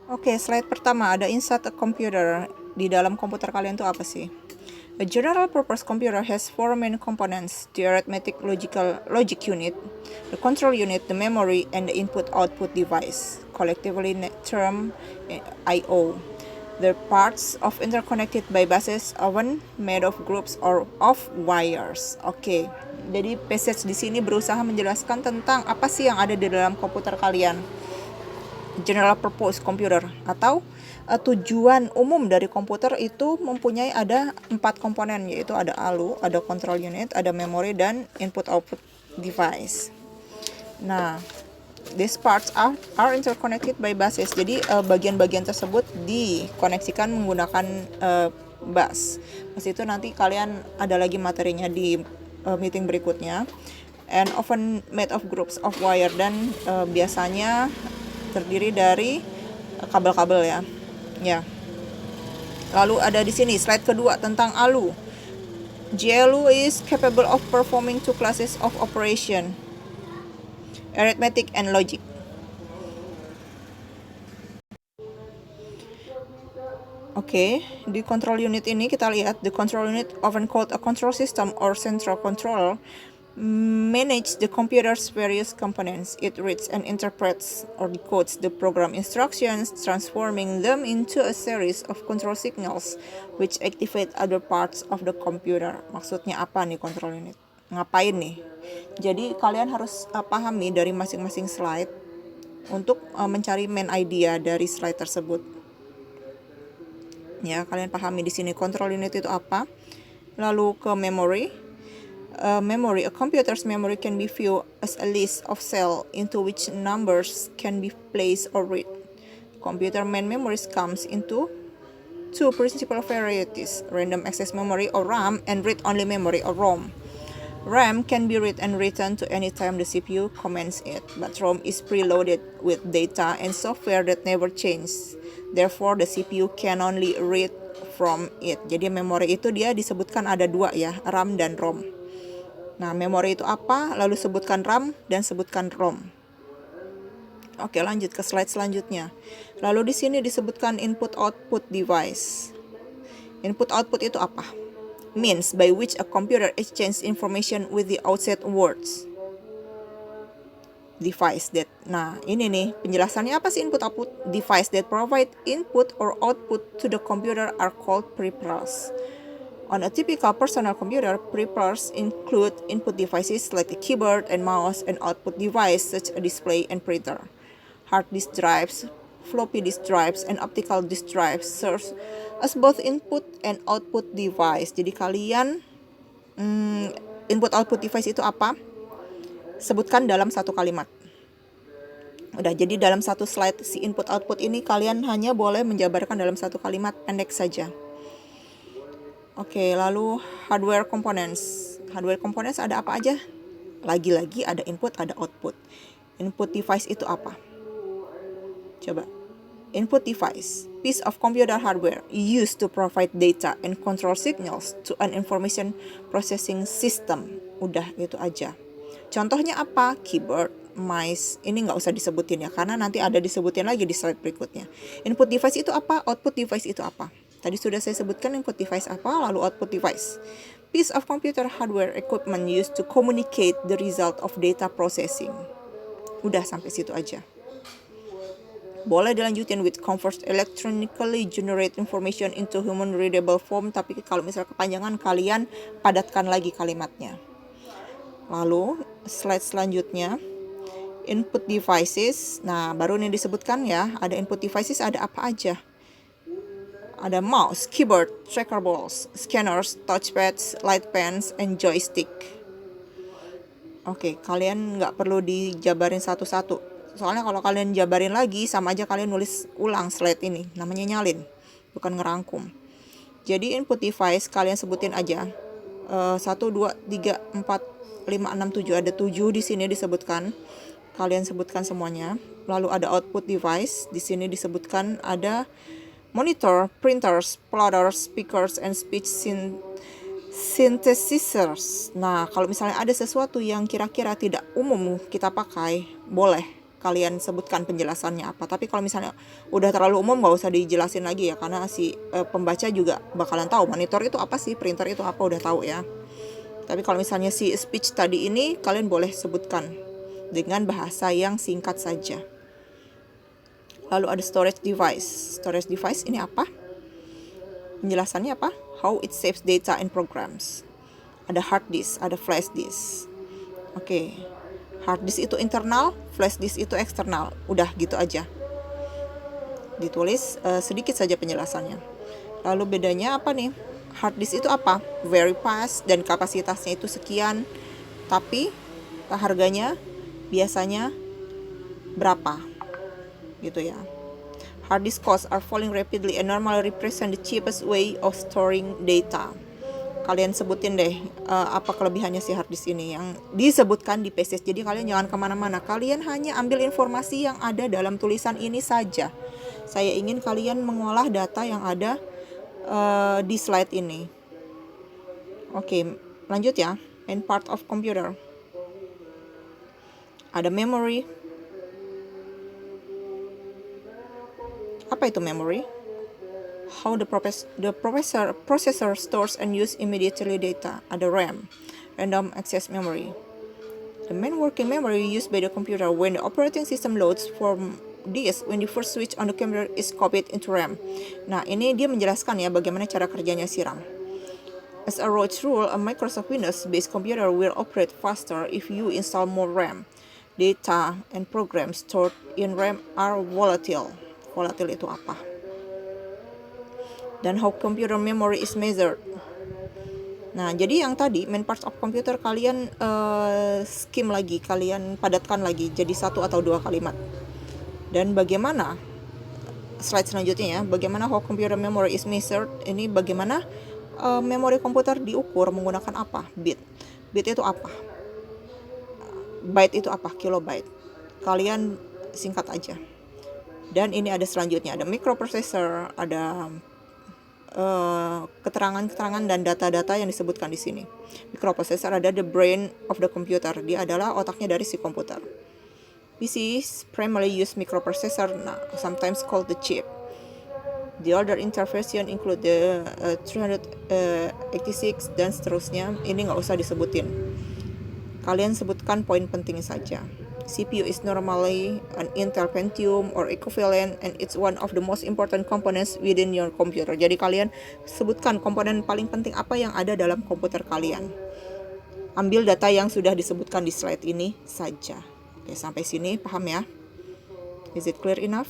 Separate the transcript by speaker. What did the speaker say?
Speaker 1: Oke, slide pertama ada inside a computer. Di dalam komputer kalian itu apa sih? A general purpose computer has four main components: the arithmetic logic unit, the control unit, the memory, and the input-output device, collectively termed I/O. The parts of interconnected by buses often made of groups or of wires. Oke, jadi passage di sini berusaha menjelaskan tentang apa sih yang ada di dalam komputer kalian. General purpose computer atau tujuan umum dari komputer itu mempunyai ada 4 komponen, yaitu ada ALU, ada control unit, ada memory, dan input-output device. Nah, these parts are interconnected by buses. Jadi bagian-bagian tersebut dikoneksikan menggunakan bus. Bus itu nanti kalian ada lagi materinya di meeting berikutnya. And often made of groups of wire, dan biasanya terdiri dari kabel-kabel ya. Ya. Lalu ada di sini slide kedua tentang ALU. GLU is capable of performing two classes of operation: arithmetic and logic. Oke, di control unit ini kita lihat the control unit, often called a control system or central control, manage the computer's various components. It reads and interprets or decodes the program instructions, transforming them into a series of control signals which activate other parts of the computer. Maksudnya apa nih control unit? Ngapain nih? Jadi kalian harus pahami dari masing-masing slide untuk mencari main idea dari slide tersebut. Ya, kalian pahami di sini control unit itu apa. Lalu ke memory. Memory, a computer's memory can be viewed as a list of cells into which numbers can be placed or read. Computer main memories comes into two principal varieties: random access memory or RAM and read-only memory or ROM. RAM can be read and written to any time the CPU commands it, but ROM is preloaded with data and software that never changes. Therefore, the CPU can only read from it. Jadi memori itu dia disebutkan ada dua ya, RAM dan ROM. Nah, memori itu apa? Lalu sebutkan RAM dan sebutkan ROM. Oke, lanjut ke slide selanjutnya. Lalu di sini disebutkan input-output device. Input-output itu apa? Means by which a computer exchanges information with the outside words. Device that. Nah, ini nih penjelasannya apa sih input-output device that provide input or output to the computer are called peripherals. On a typical personal computer, peripherals include input devices like a keyboard and mouse, and output device such as a display and printer. Hard disk drives, floppy disk drives, and optical disk drives serve as both input and output device. Jadi kalian input output device itu apa? Sebutkan dalam satu kalimat. Udah, jadi dalam satu slide si input output ini kalian hanya boleh menjabarkan dalam satu kalimat pendek saja. Oke, lalu hardware components. Hardware components ada apa aja? Lagi-lagi ada input, ada output. Input device itu apa? Coba. Input device, piece of computer hardware used to provide data and control signals to an information processing system. Udah, itu aja. Contohnya apa? Keyboard, mice. Ini nggak usah disebutin ya, karena nanti ada disebutin lagi di slide berikutnya. Input device itu apa? Output device itu apa? Tadi sudah saya sebutkan input device apa, lalu output device. Piece of computer hardware equipment used to communicate the result of data processing. Udah, sampai situ aja. Boleh dilanjutin with convert electronically generate information into human readable form, tapi kalau misalnya kepanjangan kalian padatkan lagi kalimatnya. Lalu slide selanjutnya, input devices. Nah, baru ini disebutkan ya, ada input devices ada apa aja. Ada mouse, keyboard, tracker balls, scanners, touchpads, light pens, and joystick. Oke, kalian nggak perlu dijabarin satu-satu. Soalnya kalau kalian jabarin lagi, sama aja kalian nulis ulang slide ini. Namanya nyalin, bukan ngerangkum. Jadi input device kalian sebutin aja. 1, 2, 3, 4, 5, 6, 7. Ada 7 di sini disebutkan. Kalian sebutkan semuanya. Lalu ada output device. Di sini disebutkan ada monitor, printers, plotters, speakers, and speech synthesizers. Nah, kalau misalnya ada sesuatu yang kira-kira tidak umum kita pakai, boleh kalian sebutkan penjelasannya apa. Tapi kalau misalnya udah terlalu umum nggak usah dijelasin lagi ya, karena si pembaca juga bakalan tahu monitor itu apa sih, printer itu apa, udah tahu ya. Tapi kalau misalnya si speech tadi ini kalian boleh sebutkan dengan bahasa yang singkat saja. Lalu ada storage device. Storage device ini apa? Penjelasannya apa? How it saves data and programs. Ada hard disk, ada flash disk. Oke. Hard disk itu internal, flash disk itu eksternal. Udah gitu aja. Ditulis sedikit saja penjelasannya. Lalu bedanya apa nih? Hard disk itu apa? Very fast dan kapasitasnya itu sekian. Tapi harganya biasanya berapa? Gitu ya. Hard disk costs are falling rapidly and normally represent the cheapest way of storing data. Kalian sebutin deh apa kelebihannya si hard disk ini yang disebutkan di passage. Jadi kalian jangan kemana-mana. Kalian hanya ambil informasi yang ada dalam tulisan ini saja. Saya ingin kalian mengolah data yang ada di slide ini. Oke, lanjut ya. Main part of computer. Ada memory. Apa itu memory? How the processor stores and use immediately data. Ada RAM, random access memory. The main working memory used by the computer when the operating system loads from disk when the first switch on the computer is copied into RAM. Nah, ini dia menjelaskan ya bagaimana cara kerjanya si RAM. As a road rule, a Microsoft Windows-based computer will operate faster if you install more RAM. Data and programs stored in RAM are volatile. Volatile itu apa? Dan how computer memory is measured. Nah, jadi yang tadi main parts of computer kalian skim lagi, kalian padatkan lagi jadi 1 atau 2 kalimat. Dan bagaimana slide selanjutnya ya, bagaimana how computer memory is measured. Ini bagaimana memori komputer diukur menggunakan apa? Bit. Bit itu apa? Byte itu apa? Kilobyte. Kalian singkat aja. Dan ini ada selanjutnya, ada microprocessor, ada keterangan-keterangan dan data-data yang disebutkan di sini. Microprocessor ada the brain of the computer, dia adalah otaknya dari si komputer. PCs primarily use microprocessor, sometimes called the chip. The other interversion include the 386 dan seterusnya. Ini nggak usah disebutin. Kalian sebutkan poin penting saja. CPU is normally an Intel Pentium or equivalent and it's one of the most important components within your computer. Jadi kalian sebutkan komponen paling penting apa yang ada dalam komputer kalian. Ambil data yang sudah disebutkan di slide ini saja. Oke, sampai sini paham ya? Is it clear enough?